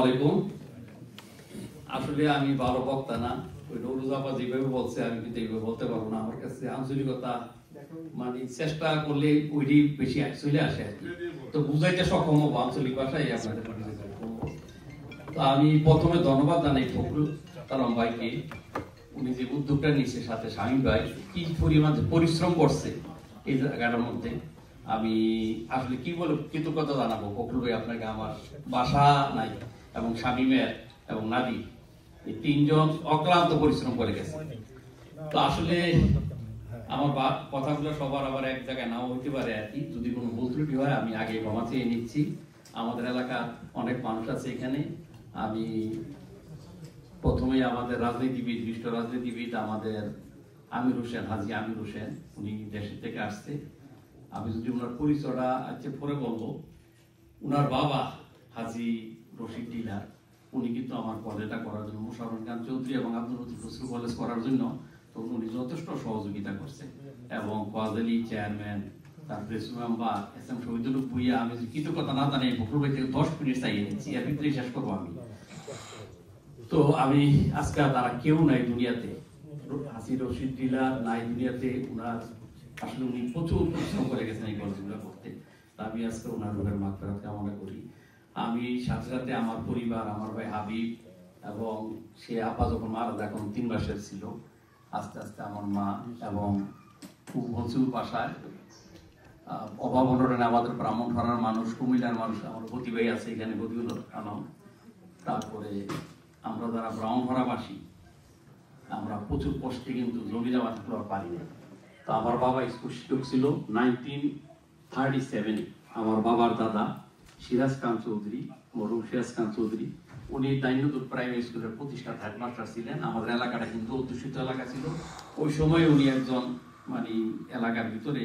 আলাইকুম। আসলে আমি ভালো বক্তা না, ওই নুরুজাপা যেভাবে বলছে আমি কিন্তু এইভাবে বলতে পারবো না। আমার কাছে আঞ্চলিকতা মানে চেষ্টা করলে ওইটি বেশি চলে আসে আর কি, তো বুঝাইতে সক্ষম হবো আঞ্চলিক ভাষায় আপনাদের। তো আমি প্রথমে ধন্যবাদ জানাই ফখরুল আলম ভাইকে, উনি যে উদ্যোগটা নিচ্ছে, সাথে শামীম ভাই কি পরিমাণ পরিশ্রম করছে এই জায়গাটার মধ্যে। আমি আসলে কি বলে কৃতজ্ঞতা জানাবো ফখরুল ভাই আপনাকে। আমার বাসা নাই, এবং শামীমের এবং নাদি এই তিনজন অক্লান্ত পরিশ্রম করে গেছে। তো আসলে আমার কথাগুলো সবার আবার এক জায়গায় নাও হইতে পারে আর কি, যদি কোনো ভুল ত্রুটি হয় আমি আগে ক্ষমা চেয়ে নিচ্ছি। আমাদের এলাকার অনেক মানুষ আছে এখানে। আমি প্রথমে আমাদের রাজনীতিবিদ, বিশ্ব রাজনীতিবিদ আমাদের আমির হোসেন, হাজী আমির হোসেন, উনি দেশের থেকে আসছে। আমি যদি ওনার পরিচয়টা আজকে পরে বলবো। ওনার বাবা হাজী রশিদ ডিলার, উনি কিন্তু আমার কলেজটা করার জন্য, মোশাররফ খান চৌধুরী এবং আব্দুল লতিফ ফজলুল কলেজ করার জন্য তো উনি যথেষ্ট সহযোগিতা করছেন। এবং কোয়াজেলি চেয়ারম্যান, তারপরে সুমেম্বার এস এম শহীদুল ভুইয়া, আমি যে কৃতজ্ঞতা না জানি ফখরুল ভাই থেকে 10 মিনিট চাইয়ে নিচ্ছি, এর ভিতরে শেষ করবো আমি। তো আমি আজকে তারা কেউ নাই দুনিয়াতে, হাজী রশিদ ডিলার নাই দুনিয়াতে। উনার আসলে উনি প্রচুর পরিশ্রম করে গেছেন এই কলেজগুলো করতে। আমি আজকে ওনার রোগের মাগফিরাত কামনা করি। আমি সাথে সাথে আমার পরিবার, আমার ভাই হাবিব, এবং সে আপা যখন মারা যায়, এখন 3 মাসের ছিল, আস্তে আস্তে আমার মা, এবং খুব প্রচুর বাসায় অভাব অনটনে আমাদের ব্রাহ্মণপাড়ার মানুষ, কুমিল্লার মানুষ, আমার গতি ভাই আছে এখানে, গতিউল আলম, তারপরে আমরা যারা ব্রাহ্মণপাড়াবাসী, আমরা প্রচুর কষ্টে কিন্তু জমি জমা থাকলে আর পারি না। তো আমার বাবা স্কুল শিক্ষক ছিল 1937। আমার বাবার দাদা সিরাজ খান চৌধুরী, মরহুম সিরাজ খান চৌধুরী, উনি দাইনুদ্দুর প্রাইমারি স্কুলের প্রতিষ্ঠাতা হেডমাস্টার ছিলেন। আমাদের এলাকাটা কিন্তু অধ্যুষিত এলাকা ছিল ওই সময়। উনি একজন মানে এলাকার ভিতরে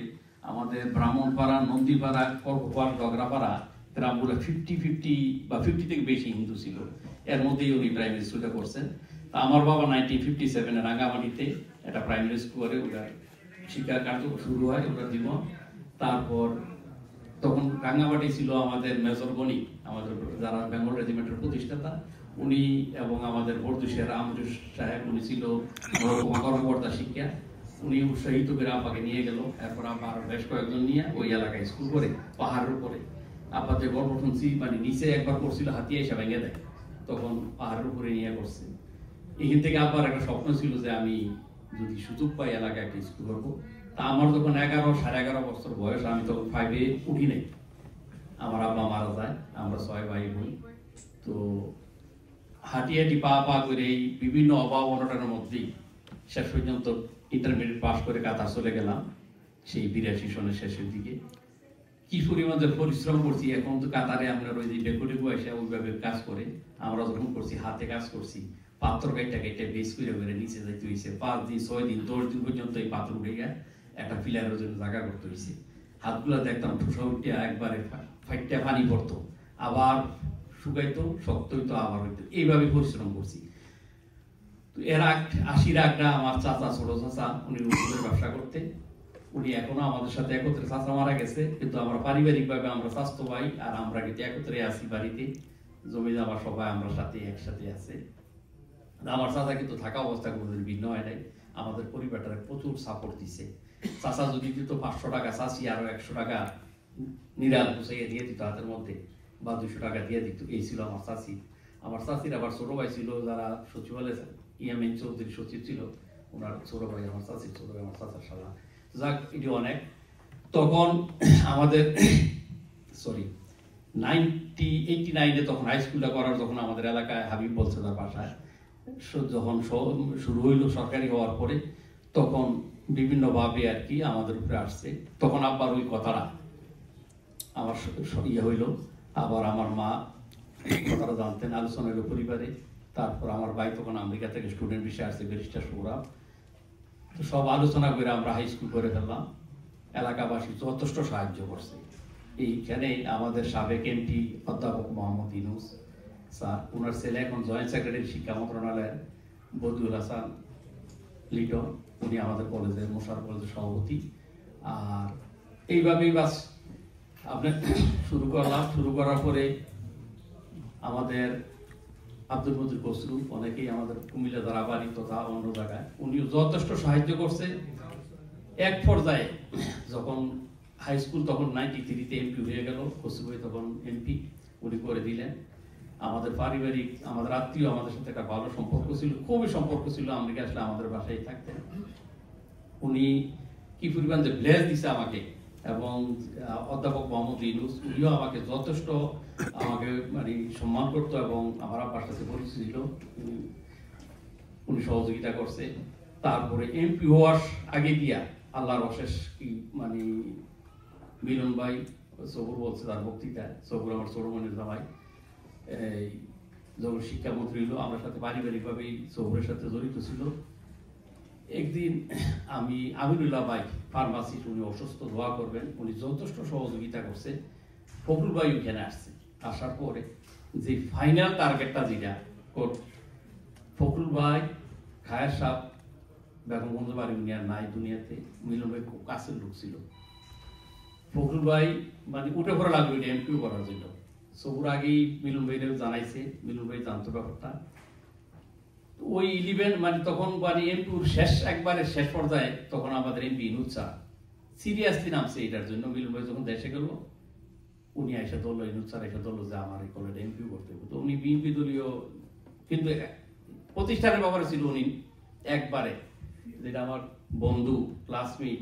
আমাদের ব্রাহ্মণপাড়া, নন্দীপাড়া, কর্পপাড়া, ডগরাপাড়া গ্রামগুলো 50-50 বা 50 থেকে বেশি হিন্দু ছিল। এর মধ্যেই উনি প্রাইমারি স্কুলটা করছেন। আমার বাবা 1957-এ রাঙ্গামাটিতে একটা প্রাইমারি স্কুল করে, ওটা শিক্ষা কার্য শুরু হয়, ওটা জীবন। তারপর তখন রাঙ্গামাটি ছিল আমাদের মেজর গণি, আমাদের যারা বেঙ্গল রেজিমেন্টের প্রতিষ্ঠাতা, উনি এবং আমাদের বর্দুশের আমজুস সাহেব, উনি ছিল কর্মকর্তা শিক্ষা। উনি উৎসাহিত করে আপাকে নিয়ে গেল। এরপর আবার বেশ কয়েকজন নিয়ে ওই এলাকায় স্কুল করে, পাহাড়ের উপরে। আপা যে গল্প শুনছি, মানে নিচে একবার করছিল, হাতিয়া এসে ভেঙে দেয়, তখন পাহাড়ের উপরে নিয়ে করছে। এখান থেকে আবার একটা স্বপ্ন ছিল যে আমি যদি সুযোগ পাই এলাকায় একটা স্কুল করবো। তা আমার যখন 11-11.5 বছর বয়স, আমি তখন 5-এ উঠি নাই। আমার আব্বা মারা যায়, আমরা 6 ভাই বোন। তো হাঁটি হাঁটি পা পা করে এই বিভিন্ন অভাব অনটনের মধ্যেই শেষ পর্যন্ত ইন্টারমিডিয়েট পাস করে কাতার চলে গেলাম, সেই 82 সনের শেষের দিকে। কি পরিমাণ যে পরিশ্রম করছি। এখন তো কাতারে আমরা ওই যে ডেকোরেটিভ এসে ওইভাবে কাজ করে, আমরা যখন করছি হাতে কাজ করছি, পাথর কাইটা কাইটা বেশ করে নিচে যাইতে হয়েছে। 5 দিন, 6 দিন, 10 দিন পর্যন্ত এই পাথর উঠে গিয়ে একটা পিলারের জন্য জায়গা করতে হয়েছে। হাতগুলা দেখতাম ঠোসা উঠে একবারে ফাইটটা পানি পড়তো, আবার শুকাইতো, শক্ত হইতো, আবার হইতো, এইভাবে পরিশ্রম করছি। তো এর 80-এর আগটা আমার চাচা, ছোট চাচা, উনি রসুনের ব্যবসা করতে। উনি এখনো আমাদের সাথে একত্রে, চাচা মারা গেছে কিন্তু আমরা পারিবারিক ভাবে আমরা স্বাস্থ্য ভাই, আর আমরা কিন্তু একত্রে আছি বাড়িতে, জমি জমা সবাই আমরা সাথে একসাথে আছে। আমার চাচা কিন্তু থাকা অবস্থা কোনোদিন ভিন্ন হয় নাই, আমাদের পরিবারটা প্রচুর সাপোর্ট দিছে। চাচা যদি দিত 500 টাকা, চাচি আরো 100 টাকা নিরাল গুছাইয়ে দিয়ে দিত হাতের মধ্যে, বা 200 টাকা দিয়ে দিত। এই ছিল আমার চাচি। আমার চাচির আবার ছোট ভাই ছিল, যারা সচিবালয় ইয়ামিন চৌধুরী সচিব ছিল, ওনার ছোট ভাই আমার চাচির ছোট ভাই, আমার চাচার শালা। যাক, এটি অনেক। তখন আমাদের 1989-এ তখন হাই স্কুলটা করার, যখন আমাদের এলাকায় হাবিব বলছে তার বাসায়, যখন শুরু হইল সরকারি হওয়ার পরে, তখন বিভিন্ন ভাবে আর কি আমাদের উপরে আসছে। তখন আবার ওই কথাটা আমার ইয়ে হইল, আবার আমার মা কথাটা জানতেন, আলোচনা হইল পরিবারে। তারপর আমার ভাই তখন আমেরিকা থেকে স্টুডেন্ট বিষয়ে আসছে, ব্যারিস্টার সৌরভ। তো সব আলোচনা করে আমরা হাই স্কুল করে ফেললাম। এলাকাবাসী যথেষ্ট সাহায্য করছে। এইখানে আমাদের সাবেক এমপি অধ্যাপক মোহাম্মদ ইউনুস স্যার, ওনার ছেলে এখন জয়েন্ট সেক্রেটারি শিক্ষা মন্ত্রণালয়ের বদিউল হাসান লিটন, উনি আমাদের কলেজের, মোশাররফ কলেজের সভাপতি। আর এইভাবেই বাস আপনার শুরু করলাম। শুরু করার পরে আমাদের আব্দুল মজিদ খসরু, অনেকেই আমাদের কুমিল্লা ধারাবাড়ি তথা অন্য জায়গায়, উনিও যথেষ্ট সাহায্য করছে। এক পর্যায়ে যখন হাই স্কুল তখন 93-তে এমপি হয়ে গেল, খসরু ভাই তখন এমপি, উনি করে দিলেন। আমাদের পারিবারিক, আমাদের আত্মীয়, আমাদের সাথে একটা ভালো সম্পর্ক ছিল, খুবই সম্পর্ক ছিল। আমেরিকা আসলে আমাদের বাসায় থাকতেন। উনি কি পরিমাণ যে ব্লেস দিছে আমাকে, এবং অধ্যাপক মোহাম্মদ ইউনূস, উনিও আমাকে যথেষ্ট আমাকে মানে সম্মান করতো এবং আমার আব্বার সাথে পরিচিত ছিল, উনি সহযোগিতা করছে। তারপরে এমপি হওয়ার আগে দিয়া আল্লাহর অশেষ কি মানে মিলন ভাই, সবুর বলছে তার বক্তৃতায়, সবুর আমার সৌরমনের জামাই, এই যখন শিক্ষামন্ত্রী হলো, আমার সাথে পারিবারিকভাবেই সবুরের সাথে জড়িত ছিল। একদিন আমি আমিনুল্লাহ ভাই ফার্মাসিস্ট, উনি অসুস্থ, দোয়া করবেন, উনি যথেষ্ট সহযোগিতা করছে। ফখরুল ভাই ওখানে আসছে, আসার পরে যে ফাইনাল টার্গেটটা যেটা ফখরুল ভাই, খায়ের সাহ, বেগম বন্ধু বাড়ি উনি আর নাই দুনিয়াতে, মিলন ভাই খুব কাছের লোক ছিল। ফখরুল ভাই মানে উঠে পড়া লাগলো এটা এমপিও করার জন্য। সবুর আগেই মিলন ভাইরেও জানাইছে, মিলন ভাই জানতো ব্যাপারটা। ওই 11 মানে তখন মানে এমপির একবারে শেষ পর্যায়ে তখন আমাদের এমপি ইউনূস স্যার সিরিয়াসলি নামছে এটার জন্য। মিলন ভাই যখন দেশে গেল, উনি এসে ধরলো, ইউনূস স্যার এসে ধরলো যে আমার এই কলেজে এমপিও করতে হবে। তো উনি বিএনপি দলীয়, কিন্তু প্রতিষ্ঠানের ব্যাপারে ছিল উনি একবারে, যেটা আমার বন্ধু ক্লাসমেট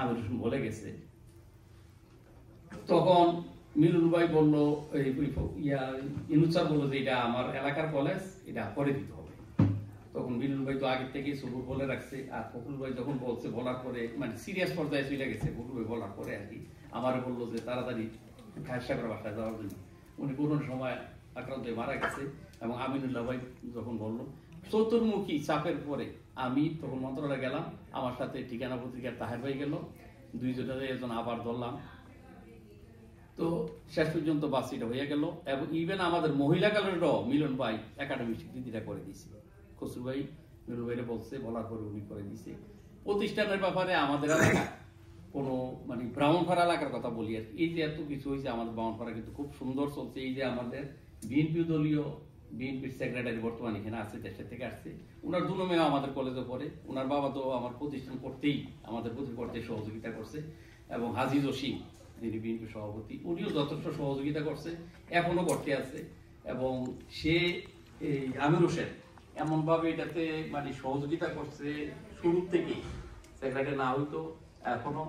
আমির হোসেন বলে গেছে। তখন মিলন ভাই বললো, ইউনূস স্যার বললো যে এটা আমার এলাকার কলেজ, এটা করে দিতে হবে। তখন মিলন ভাই তো আগের থেকেই সবুর বলে রাখছে, আর ফখরুল ভাই যখন বলছে, বলার পরে মানে সিরিয়াস পর্যায়ে চলে গেছে, ফখরুল ভাই বলার পরে আর কি আমার বললো যে তাড়াতাড়ি খায়ের সাহেবের বাসায় যাওয়ার জন্য। উনি কোনো সময় আক্রান্ত হয়ে মারা গেছে। এবং আমিনুল্লাহ ভাই যখন বললো, চতুর্মুখী চাপের পরে আমি তখন মন্ত্রণালয়ে গেলাম, আমার সাথে ঠিকানা পত্রিকার তাহের ভাই গেল, দুইজনে একজন আবার ধরলাম। তো শেষ পর্যন্ত বাসিটা হয়ে গেল। এবং ইভেন আমাদের মহিলা কলেজও মিলন ভাই একাডেমি স্বীকৃতিটা করে দিয়েছে। খসরু ভাই মিলন ভাইরে বলছে, বলার পরে উনি করে দিয়েছে। প্রতিষ্ঠানের ব্যাপারে আমাদের এলাকা কোনো মানে ব্রাহ্মণপাড়া এলাকার কথা বলি আর এই যে এত কিছু হয়েছে, আমাদের ব্রাহ্মণপাড়া কিন্তু খুব সুন্দর চলছে। এই যে আমাদের বিএনপি দলীয় বিএনপির সেক্রেটারি বর্তমানে এখানে আছে, দেশের থেকে আসছে, ওনার দুনো মেয়েও আমাদের কলেজে পড়ে। ওনার বাবা তো আমার প্রতিষ্ঠান করতেই, আমাদের প্রতি করতে সহযোগিতা করছে। এবং হাজি জসিম, যিনি বিএনপি সভাপতি, উনিও যথেষ্ট সহযোগিতা করছে, এখনো করতে আছে। এবং সে এই আমির হোসেন এমনভাবে এটাতে মানে সহযোগিতা করছে শুরু থেকে, সেক্রেটারি না হইতো এখনো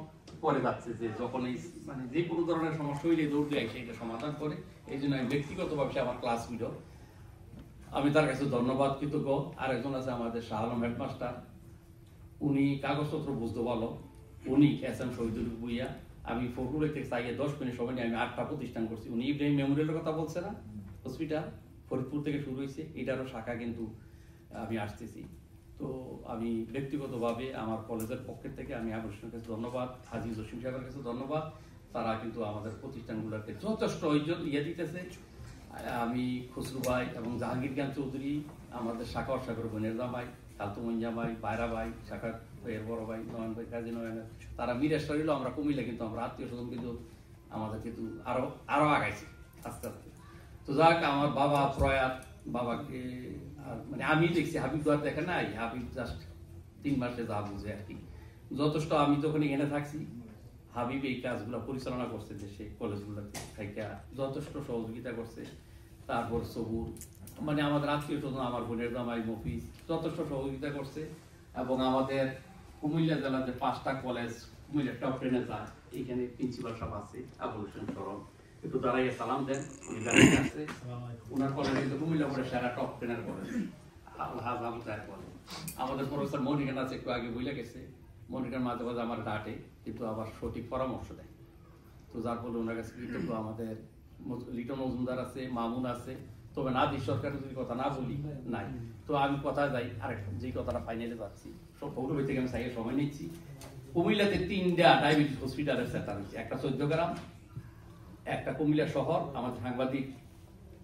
করে যাচ্ছে, যে যখন এই মানে যে কোনো ধরনের সমস্যা হইলে দৌড় দিয়ে এটা সমাধান করে। এই জন্য আমি ব্যক্তিগতভাবে আমার ক্লাসমেটও, আমি তার কাছে ধন্যবাদ কৃতজ্ঞ। আরেকজন আছে আমাদের শাহ আলম হেডমাস্টার, উনি কাগজপত্র বুঝতে ভালো, উনি এস.এম. শহীদুল ভুইয়া। আমি ফখরুল থেকে চাইয়ে 10 মিনিট সময় নিয়ে আমি 8টা প্রতিষ্ঠান করছি। উনি ইব্রাহিম মেমোরিয়ালের কথা বলছে না, হসপিটাল ফরিদপুর থেকে শুরু হয়েছে, এটারও শাখা কিন্তু আমি আসতেছি। তো আমি ব্যক্তিগতভাবে আমার কলেজের পক্ষের থেকে আমি আবর্ষণের কাছে ধন্যবাদ, হাজি জসিম সাহেবের কাছে ধন্যবাদ। তারা কিন্তু আমাদের প্রতিষ্ঠানগুলোকে যথেষ্ট ইয়ে দিতেছে। আমি খসরু ভাই এবং জাহাঙ্গীর খান চৌধুরী, আমাদের শাখা সাগর বোনের জামাই, খালতুমন জামাই, বাইরা ভাই, শাখা ভাইয়ের বড় ভাই নয়ন ভাই, কাজী নয়ন, তারা মিরাজ হইলো, আমরা কুমিল্লা কিন্তু আমরা আত্মীয় স্বজন কিন্তু আমাদের কিন্তু আরো আগাইছি আস্তে আস্তে। তো যাক, আমার বাবা প্রয়াত, বাবাকে মানে আমি দেখছি, হাবিব তো আর দেখে নাই, হাবিব জাস্ট 3 মাসে যা বুঝে আর কি। যথেষ্ট আমি যখন এখানে থাকছি, হাবিব এই কাজগুলো পরিচালনা করছে, দেশে কলেজগুলোতে থাইকা যথেষ্ট সহযোগিতা করছে। তারপর সবুর মানে আমাদের আত্মীয় স্বজন, আমার বোনের জামাই মফিজ যথেষ্ট সহযোগিতা করছে। এবং আমাদের কুমিল্লা জেলার যে 5টা কলেজ কুমিল্লা টপ 10-এ যায়, এইখানে প্রিন্সিপাল সাহেব আছে আবুল হোসেন সরল, একটু দাঁড়াইয়া সালাম দেন, উনি দাঁড়িয়ে আছে। ওনার কলেজ কিন্তু কুমিল্লা পরে সেরা টপ 10-এর কলেজ, আলহাজ আবুল কলেজ। আমাদের প্রফেসর মনিকান আছে, একটু আগে বইলে গেছে, মনিকার মাঝে মাঝে আমার ডাটে, কিন্তু আবার সঠিক পরামর্শ দেয়। তো যার ফলে ওনার কাছে কৃতজ্ঞ। আমাদের লিটন মজুমদার আছে, মামুন আছে। তবে নাদির সরকারের যদি কথা না বলি নাই, তো আমি কথা যাই আরেকটা, যে কথাটা ফাইনালে যাচ্ছি, সব পৌরবাড়ি থেকে আমি সাইকেল সময় নিচ্ছি। কুমিল্লাতে 3টা ডায়াবেটিস হসপিটালের সেন্টার হচ্ছে, একটা 14 গ্রাম, একটা কুমিল্লা শহর, আমাদের সাংবাদিক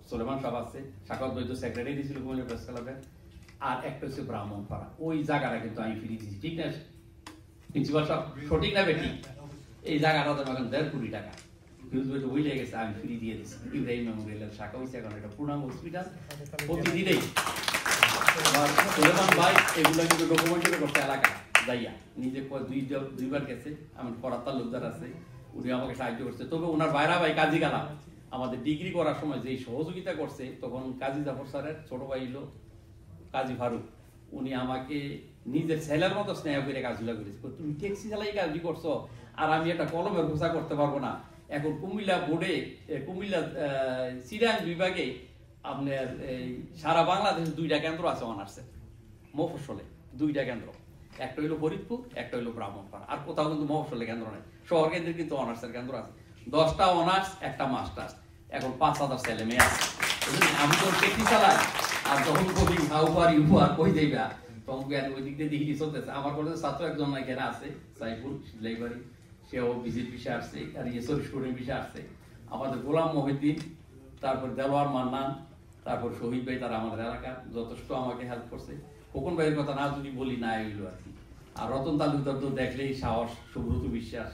সোলেমান সাহেব আছে, শাখাত বৈদ্য সেক্রেটারি ছিল কুমিল্লা প্রেস ক্লাবের, আর একটা হচ্ছে ব্রাহ্মণপাড়া। ওই জায়গাটা কিন্তু আমি ফিরিয়ে দিচ্ছি, ঠিক না প্রিন্সিপাল সাহেব? সঠিক না বেটি? এই জায়গাটা এখন 1.5 কোটি টাকা ফিরোজ ভাই তো বইলে গেছে, আমি ফ্রি দিয়ে দিচ্ছি। ইব্রাহিম মেমোরিয়ালের শাখা হয়েছে, এখন এটা পূর্ণাঙ্গ হসপিটাল। প্রতিদিনেই সুলেমান ভাই এগুলো কিন্তু ডকুমেন্টারি করছে এলাকা যাইয়া, নিজে দুইবার গেছে, আমার পড়ার তালুকদার আছে, উনি আমাকে সাহায্য করছে। তবে ওনার বাইরা ভাই কাজী গালাম আমাদের ডিগ্রি করার সময় যেই সহযোগিতা করছে, তখন কাজী জাফর স্যারের ছোট ভাই হলো কাজী ফারুক, উনি আমাকে নিজের ছেলের মতো স্নেহ করে কাজগুলো করেছে। তুমি ট্যাক্সি চালাই কাজই করছো, আর আমি একটা কলমের ঘোষা করতে পারবো না। এখন কুমিল্লা বোর্ডে, কুমিল্লা চিরাং বিভাগে আপনার সারা বাংলাদেশে 2টা কেন্দ্র আছে অনার্সের, মফস্বলে 2টা কেন্দ্র, একটা হইলো ফরিদপুর, একটা হইলো ব্রাহ্মণপাড়া, আর কোথাও কিন্তু মফস্বলে কেন্দ্র নাই। শহর কেন্দ্রে কিন্তু অনার্সের কেন্দ্র আছে, 10টা অনার্স, একটা মাস্টার্স, এখন 5000 ছেলে মেয়ে আছে। আমি তো ট্যাক্সি চালাই, আর যখন কবি হাউপার ইউপার কই যাইবা, তখন ওই দিক দিয়ে দেখি চলতেছে। আমার কলেজের ছাত্র একজন এখানে আছে, সাইফুল লাইব্রেরি, সেও ভিজিট বিষয়ে আসছে, আর স্টুডেন্ট বিষয়ে আসছে। আমাদের গোলাম মহিউদ্দিন, তারপর দেলোয়ার মান্নান, তারপর শহীদ ভাই, তারা আমাদের এলাকার যথেষ্ট আমাকে হেল্প করছে। খোকন ভাইয়ের কথা না যদি বলি না হইলো আর কি। আর রতন তালুকদার তো দেখলেই সাহস, সুব্রত বিশ্বাস।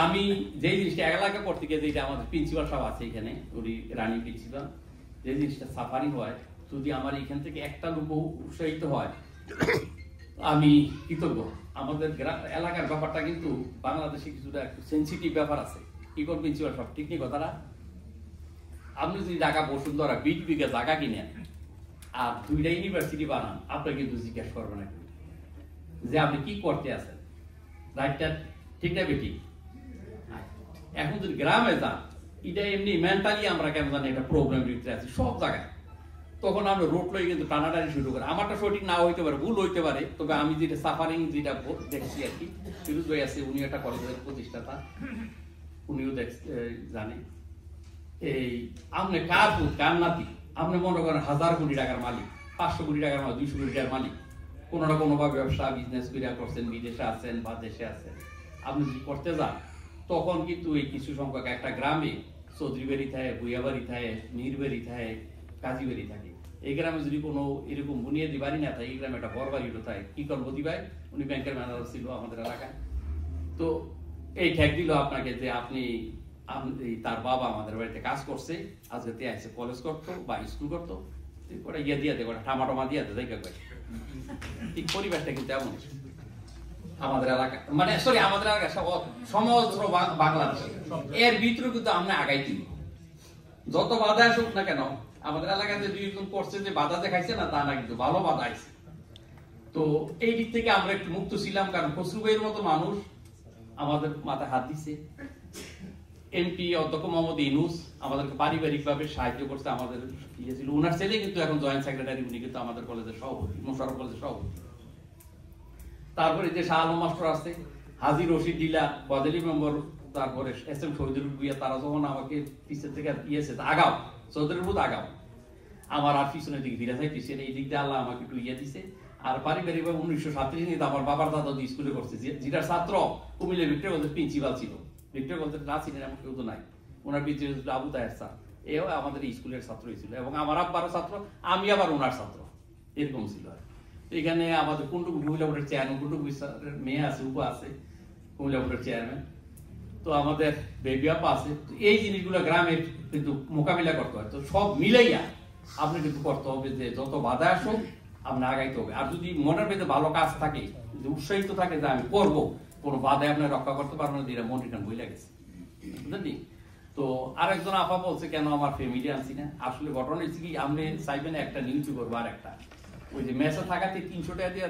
আমি যেই জিনিসটা এলাকা করতে গিয়ে, যেটা আমাদের প্রিন্সিপাল সাহেব আছে এখানে, উনি রানী প্রিন্সিপাল, যে জিনিসটা সাফারি হয়, যদি আমার এখান থেকে একটা লোক উৎসাহিত হয়, আমি কৃতজ্ঞ। আমাদের এলাকার ব্যাপারটা কিন্তু বাংলাদেশে কিছুটা একটু সেন্সিটিভ ব্যাপার আছে। কি করবেন প্রিন্সিপাল সব ঠিক নেই কথাটা। আপনি যদি ঢাকা বসুন্ধরা 20 বিঘা জায়গা কিনেন আর 2টা ইউনিভার্সিটি বানান, আপনাকে কিন্তু জিজ্ঞেস করবে না যে আপনি কি করতে আছেন, রাইটটা ঠিক না বেটি? এখন যদি গ্রামে যান, এটা এমনি মেন্টালি আমরা কেন জানি একটা প্রবলেমের ভিতরে আছি সব জায়গায়, তখন আমরা রোড লই কিন্তু টানাটানি শুরু করে। আমারটা সঠিক না হইতে পারে, ভুল হইতে পারে, তবে আমি যেটা সাফারিং যেটা দেখছি আর কি। ফিরোজ ভাই আছে, উনি একটা কলেজের প্রতিষ্ঠাতা, উনিও জানে এই আপনি কার পুত কার নাতি, আপনি মনে করেন 1000 কোটি টাকার মালিক, 500 কোটি টাকার মালিক, 200 কোটি টাকার মালিক, কোনো না কোনো ভাবে ব্যবসা বিজনেস করে করছেন, বিদেশে আছেন বা দেশে আছেন, আপনি যদি করতে যান, তখন কিন্তু এই কিছু সংখ্যক একটা গ্রামে চৌধুরী বাড়ি থাকে, ভুইয়া বাড়ি থাকে, মীর বাড়ি থাকে, কাজী বাড়ি থাকে। এই গ্রামে যদি কোনো এরকম বুনিয়াদি বাড়ি না থাকে, এই গ্রামে একটা বড় বাড়ি থাকে। কি করবো দিবাই, উনি ব্যাংকের ম্যানেজার ছিল আমাদের এলাকায়, তো এই ঠেক দিল আপনাকে যে আপনি তার বাবা আমাদের বাড়িতে কাজ করছে, আজকে আসছে কলেজ করতো বা স্কুল করতো, ওটা ইয়ে দিয়ে দেয়, ওটা টামা দিয়ে দেয়, ঠিক পরিবেশটা কিন্তু এমন আমাদের এলাকা, মানে সরি আমাদের এলাকা সমগ্র বাংলাদেশে। এর ভিতরে কিন্তু আমরা আগাইছি, যত বাধা আসুক না কেন, আমাদের এলাকাতে 2জন করছে যে বাধা দেখাইছে না তা না, কিন্তু ভালো বাধা আইছে। তো এই দিক থেকে আমরা একটু মুক্ত ছিলাম, কারণ খসরু ভাইয়ের মতো মানুষ আমাদের মাথায় হাত দিচ্ছে। এমপি অধ্যক্ষ মোহাম্মদ ইউনূস আমাদেরকে পারিবারিক ভাবে সাহায্য করছে, আমাদের ইয়ে ছিল, ওনার ছেলে কিন্তু এখন জয়েন্ট সেক্রেটারি, উনি কিন্তু আমাদের কলেজের সভাপতি, মোশাররফ কলেজের সভাপতি। তারপরে যে শাহ আলম মাস্টার আছে, হাজি রশিদ ডিলা, ফজলি মেম্বার, তারপরে এস এম শহীদুল ভুইয়া, তারা যখন আমাকে পিছের থেকে ইয়েছে আগাও, চৌধুরীর বুধ আগাও, আমার আর পিছনের দিকে ধীরে থাকে, পিছনে এই দিক দিয়ে আল্লাহ আমাকে একটু ইয়ে দিছে। আর পারিবারিক ভাবে 1937 আমার বাবার দাদা স্কুলে করছে, যেটার ছাত্র কুমিল্লা ভিক্টোরিয়া কলেজের প্রিন্সিপাল ছিল, ভিক্টোরিয়া কলেজের না ছিলেন এমন কেউ তো নাই, ওনার প্রিন্সিপাল ছিল আবু তাহের স্যার, এও আমাদের স্কুলের ছাত্রই ছিল, এবং আমার আব্বারও ছাত্র, আমি আবার ওনার ছাত্র, এরকম ছিল। এখানে আমাদের কুন্টুক কুমিল্লা বোর্ডের চেয়ারম্যান, কুন্টুক মেয়ে আছে, উপা আছে কুমিল্লা বোর্ডের চেয়ারম্যান, তো আমাদের বেবি আপা আছে। এই জিনিসগুলো গ্রামের কিন্তু মোকাবিলা করতে হয়, তো সব মিলাইয়া আপনি কিন্তু করতে হবে যে যত বাধা আসুক আপনি আগাইতে হবে। আর যদি মনের ভেতরে ভালো কাজ থাকে, যদি উৎসাহিত থাকে যে আমি করবো, কোনো বাধায় আপনি রক্ষা করতে পারবেন না, যেটা মনটা বইলা গেছে, বুঝলেন? তো আরেকজন আপা বলছে কেন আমার ফ্যামিলি আনছি না, আসলে ঘটনা হচ্ছে কি, আপনি চাইবেন একটা নিউজ করবো, আর একটা ওই যে মেসে থাকাতে 300 টাকা দিয়ে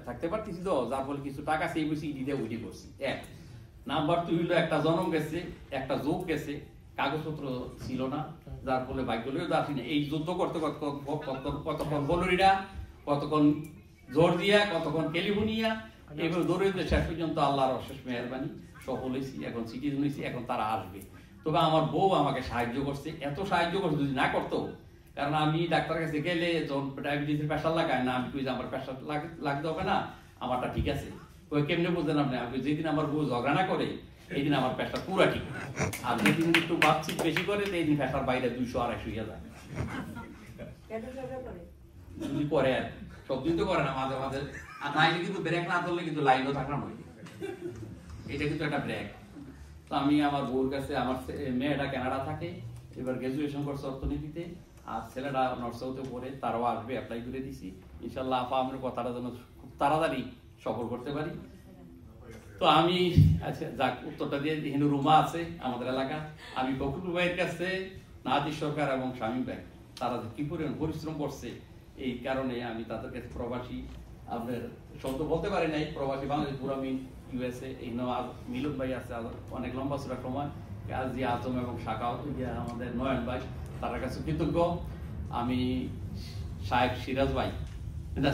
থাকতে পারতেছি, তো যার ফলে কিছু টাকা সেই বসে ইডি দিয়ে উঠে করছি। এক নাম্বার 2 হইলো একটা জনম গেছে, একটা যোগ গেছে, কাগজপত্র ছিল না, যার ফলে ভাগ্যলেও আসি না। এই যুদ্ধ করতে কতক্ষণ বলরিরা, কতক্ষণ জর্জিয়া, কতক্ষণ ক্যালিফোর্নিয়া, এগুলো দৌড়ে শেষ পর্যন্ত আল্লাহর অশেষ মেহরবানি সফল হয়েছি, এখন সিটিজেন হয়েছি, এখন তারা আসবে। তবে আমার বউ আমাকে সাহায্য করছে, এত সাহায্য করছে, যদি না করতো, কারণ আমি ডাক্তারের কাছে গেলে যখন ডায়াবেটিসের প্রেশার লাগায় না, আমি কই যে আমার প্রেশার লাগতে হবে না, আমারটা ঠিক আছে। ওই কেমনে বুঝলেন আপনি? আমি যেদিন আমার বউ ঝগড়া না করে এই দিন আমার প্রেশার পুরা ঠিক, আর যেদিন একটু বাচ্চি বেশি করে এই দিন প্রেশার বাইরে 200-250 হয়ে যায়। যদি করে আর সব দিন তো করে না, মাঝে মাঝে, আর নাইলে কিন্তু ব্রেক না ধরলে কিন্তু লাইনও থাকলাম, এটা কিন্তু একটা ব্রেক। তো আমি আমার বউর কাছে, আমার মেয়েটা কানাডা থাকে, এবার গ্রাজুয়েশন করছে অর্থনীতিতে, আর ছেলেটা নর্থ-সাউথে পড়ে, তারাও আসবে, অ্যাপ্লাই করে দিছি। ইনশাল্লাহ আপা আমার কথাটা যেন খুব তাড়াতাড়ি সফল করতে পারি। তো আমি আচ্ছা যাক, উত্তরটা দিয়ে এখানে রুমা আছে আমাদের এলাকা। আমি ফখরুল ভাইয়ের কাছে, নাদির সরকার এবং শামীম ভাই, তারা যে কি পরিমাণ পরিশ্রম করছে, এই কারণে আমি তাদের কাছে প্রবাসী, আপনার শব্দ বলতে পারি নাই, প্রবাসী বাংলাদেশ পুরামিন ইউএসএ, এই মিলন ভাই আছে অনেক লম্বা চূড়া সময়, কাজী আজম এবং শাখা আমাদের নয়ন ভাই, তার কাছে কৃতজ্ঞ। আমি সাহেব সিরাজ ভাই,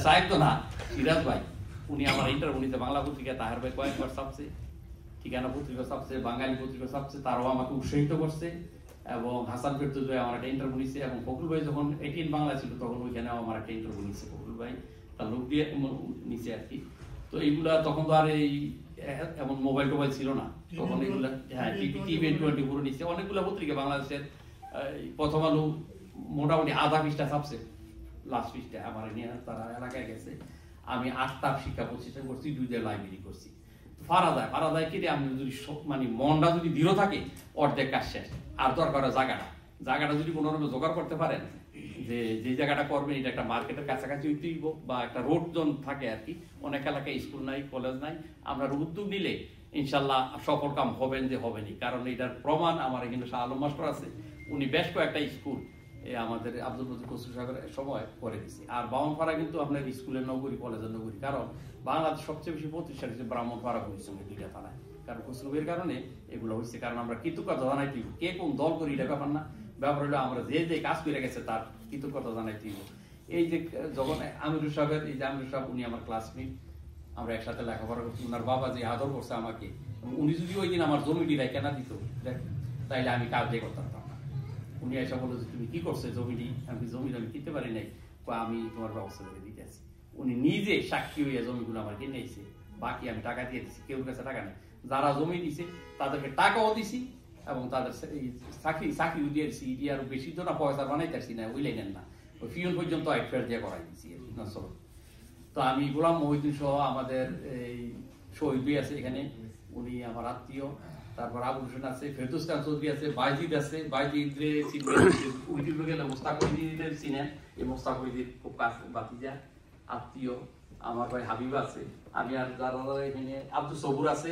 সাহেব তো না, সিরাজ ভাই, উনি আমার ইন্টারভিউতে বাংলা পত্রিকা তাহার ভাই কয়েকবার ছাপছে, ঠিকানা পত্রিকা ছাপছে, বাঙালি পত্রিকা ছাপছে, তারাও আমাকে উৎসাহিত করছে। এবং হাসান ফেরদৌস ভাই আমার একটা ইন্টারভিউ নিচ্ছে, এবং ফখরুল ভাই যখন 18 বাংলা ছিল তখন ওইখানেও আমার একটা ইন্টারভিউ নিচ্ছে, ফখরুল ভাই তার লোক দিয়ে নিচ্ছে আর কি। তো এইগুলা তখন তো আর এই এমন মোবাইল টোবাইল ছিল না তখন, এগুলা হ্যাঁ টিভি পুরো নিচ্ছে, অনেকগুলো পত্রিকা বাংলাদেশের। প্রথম আলো মোটামুটি আধা পৃষ্ঠা ছাপছে, লাস্ট পৃষ্ঠা আমার নিয়ে তারা এলাকায় গেছে। আমি 8টা শিক্ষা প্রতিষ্ঠান করছি, 2টা লাইব্রেরি করছি। ফারাদায় কি আমি যদি মানে মনটা যদি দৃঢ় থাকে, অর্ধেক কাজ শেষ। আর দরকার জায়গাটা যদি কোনোরকম জোগাড় করতে পারেন, যে জায়গাটা করবেন এটা একটা মার্কেটের কাছাকাছি হইতেই বা একটা রোড জোন থাকে আর কি, অনেক এলাকায় স্কুল নাই, কলেজ নাই, আমরা উদ্যোগ নিলে ইনশাল্লাহ সফল কাম হবেন যে হবেনি। কারণ এটার প্রমাণ আমার এখানে শাহ আলম মাস্টার আছে, উনি বেশ কয়েকটা স্কুল আমাদের আব্দুল মজিদ কসরু সাহেবের সময় করে দিচ্ছে। আর বামনপাড়া কিন্তু আপনার স্কুলের নগরী, কলেজের নগরী, কারণ বাংলাদেশ সবচেয়ে বেশি প্রতিষ্ঠান হচ্ছে ব্রাহ্মণপাড়া পরিশ্রমের 2টা থানায়, কারণ কসরুবের কারণে এগুলো হচ্ছে। কারণ আমরা কৃতজ্ঞতা জানাইতে কে কোন দল করি এটা ব্যাপার না, ব্যাপার হলো আমরা যে কাজ করে গেছে তার কৃতজ্ঞতা জানাইতে। এই যে যখন আমিরুল সাহেবের, এই যে আমিরুল সাহেব, উনি আমার ক্লাসমেট, আমরা একসাথে লেখাপড়া করছি, ওনার বাবা যে আদর করছে আমাকে, উনি যদি ওই দিন আমার জমিটি রায় কেনা দিত তাইলে আমি কাজ দিয়ে করতাম না। উনি এসে বললো যে তুমি কি করছো জমিটি, আমি কিনতে পারি নাই, আমি তোমার ব্যবস্থা করে দিতে আছি। উনি নিজে সাক্ষী হইয়া জমিগুলো আমার কিনে নিয়েছে, বাকি আমি টাকা দিয়ে দিচ্ছি, কেউ কাছে টাকা নেই। যারা জমি দিছে তাদেরকে টাকাও দিছি এবং তাদের চাকরিও দিয়ে দিচ্ছি। ইডি আরো বেশি তো না পয়সা বানাইতেছি না, ওই লাইনেন না, ওই ফিউন পর্যন্ত ফের দিয়ে করাই দিচ্ছি আর কি। তো আমি গোলাম মহিউদ্দিন সহ আমাদের এই শহীদ আছে এখানে, উনি আমার আত্মীয়। তারপর আবুল হোসেন আছে, ফেরদৌস খান চৌধুরী আছে, বাইজিদ আছে, বাইজিদ গেলে মোস্তাকিদের চিনেন, এই মোস্তাকিদের খুব কাছ বাতিজা আত্মীয়। আমার ভাই হাবিব আছে, আমি আর যারা এখানে, আব্দুল সবুর আছে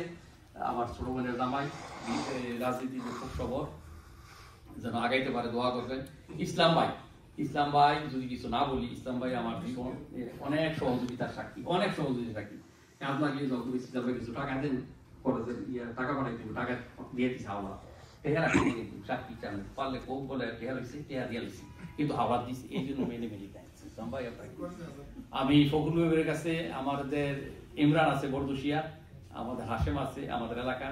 আমার ছোট বোনের জামাই, রাজনীতিতে খুব সবর, যেন আগাইতে পারে দোয়া করবেন। ইসলাম ভাই যদি কিছু না বলি, ইসলাম ভাই আমার অনেক সহযোগিতার সাক্ষী, অনেক সহযোগিতার সাক্ষী। আপনাকে যখন ইসলাম ভাই কিছু টাকা দেন, টাকা পাঠাই দিব, টাকা দিয়ে দিচ্ছে হাওয়া, টেহা রাখি কিন্তু সাক্ষী চান পারলে কোক বলে টেহা হয়েছে, টেহা দিয়ে দিচ্ছি, কিন্তু হাওয়া দিচ্ছে, এই জন্য মেনে ইসলাম ভাই আপনাকে। আমি ফখরুল ভাইয়ের কাছে, আমাদের ইমরান আছে বরদুশিয়া, আমাদের হাশেম আছে আমাদের এলাকা,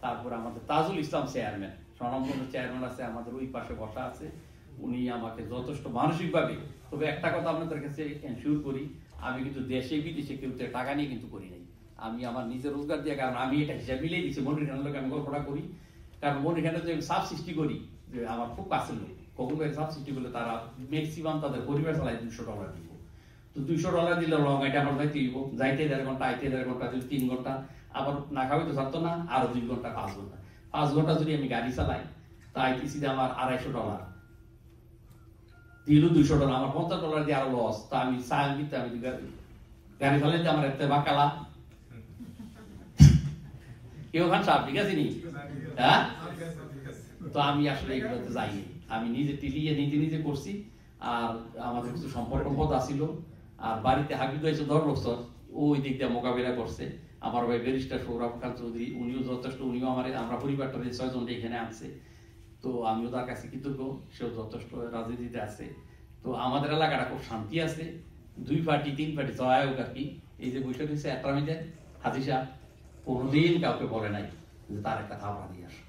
তারপর আমাদের তাজুল ইসলাম চেয়ারম্যান, স্বনামধন্য চেয়ারম্যান আছে আমাদের ওই পাশে বসা আছে। উনি আমাকে যথেষ্ট মানসিকভাবে, তবে একটা কথা আপনাদের কাছে এনশিওর করি, আমি কিন্তু দেশে বিদেশে কেউ টাকা নিয়ে কিন্তু করি নাই, আমি আমার নিজের রোজগার দিয়ে। কারণ আমি এটা হিসাব মিলিয়ে দিচ্ছি, মনির খানের লোক আমি গল্পটা করি, কারণ মনির খানের যে সাব সৃষ্টি করি, যে আমার খুব কাছের লোক, কখন সাব সৃষ্টি করলে তারা ম্যাক্সিমাম তাদের পরিবার চালায় $200 দিব। তো $200 দিলে লং এটা আমার যাইতে দিব, যাইতে 1.5 ঘন্টা, আইতে 1.5 ঘন্টা, যদি 3 ঘন্টা, আবার না খাওয়াই তো থাকতো না, আরো 2 ঘন্টা, 5 ঘন্টা, 5 ঘন্টা যদি আমি গাড়ি চালাই, তা আইতেছি যে আমার $250 দিল, $200, আমার $50 দিয়ে আরো লস। তা আমি চাল দিতে, আমি গাড়ি চালাইতে আমার একটা বাকালা কেউ খান সাহেব, ঠিক আছে নি? হ্যাঁ, তো আমি আসলে এগুলোতে যাইনি, আমি নিজে টিলিয়ে নিজে করছি। আর আমাদের কিছু সম্পর্ক পথ আসিল, আর বাড়িতে হাবিব হয়েছে 10 বছর, ওই দিক দিয়ে মোকাবিলা করছে। আমার ভাই ব্যারিস্টার সৌরভ খান চৌধুরী, উনিও যথেষ্ট, উনিও আমরা পরিবারটা 6 জন এখানে আনছে, তো আমিও তার কাছে কৃতজ্ঞ, সেও যথেষ্ট রাজনীতিতে আছে। তো আমাদের এলাকাটা খুব শান্তি আছে, 2 পার্টি 3 পার্টি জয় হোক আর কি। এই যে বৈঠক হয়েছে একরামিতে, হাদিসা কোনোদিন কাউকে বলে নাই যে তার একটা খাবার দিয়ে আসো।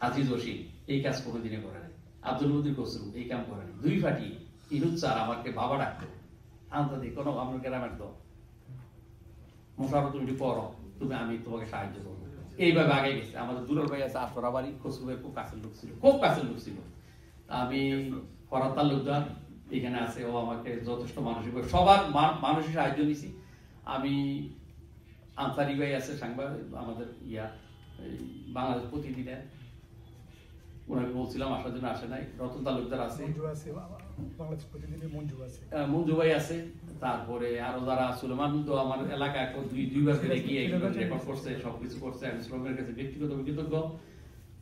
আজিজ ওসি এই কাজ কোনোদিনে করে নাই, আব্দুল মজিদ কসরু এই কাম করে নাই। 2 পার্টি ইনুচ্চার আমাকে বাবা ডাকতো, আন্তর্জাতিক কোনো আমার গ্রামের তো মোশারফ, তুমি পড়ো, আমি তোমাকে সাহায্য করবো, এইভাবে আগে গেছে। আমাদের দুলাল ভাই আছে আটরা বাড়ি, কসরুবের খুব কাছের লোক ছিল, খুব কাছের লোক ছিল। আমি ফরাদ তালুকদার এখানে আছে, ও আমাকে যথেষ্ট মানসিক, সবার মানসিক সাহায্য নিছি। আমি আনসারি ভাই আছে সাংবাদিক, আমাদের এই বাংলাদেশ প্রতিদিনে, ওনাকে বলছিলাম আসার জন্য, আসে নাই। রতন তালুকদার আছে, মঞ্জু ভাই আছে, তারপরে আরো যারা সুলেমান তো আমার এলাকায় দুইবার করে গিয়ে রেকর্ড করছে, সবকিছু করছে। আমি সুলেমানের কাছে ব্যক্তিগত কৃতজ্ঞ।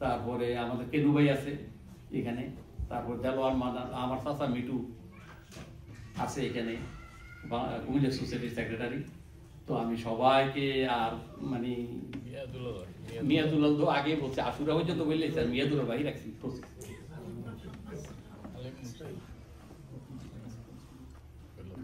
তারপরে আমাদের কেনু ভাই আছে এখানে, তারপর দেলোয়ার মাদান, আমার চাচা মিটু আছে এখানে, কুমিল্লা সোসাইটির সেক্রেটারি। তো আমি সবাইকে, আর মানে মিয়াদুল্লাহ তো আগে বলছে, আশুরা পর্যন্ত বললে মিয়াদুল্লাহ ভাই রাখছি।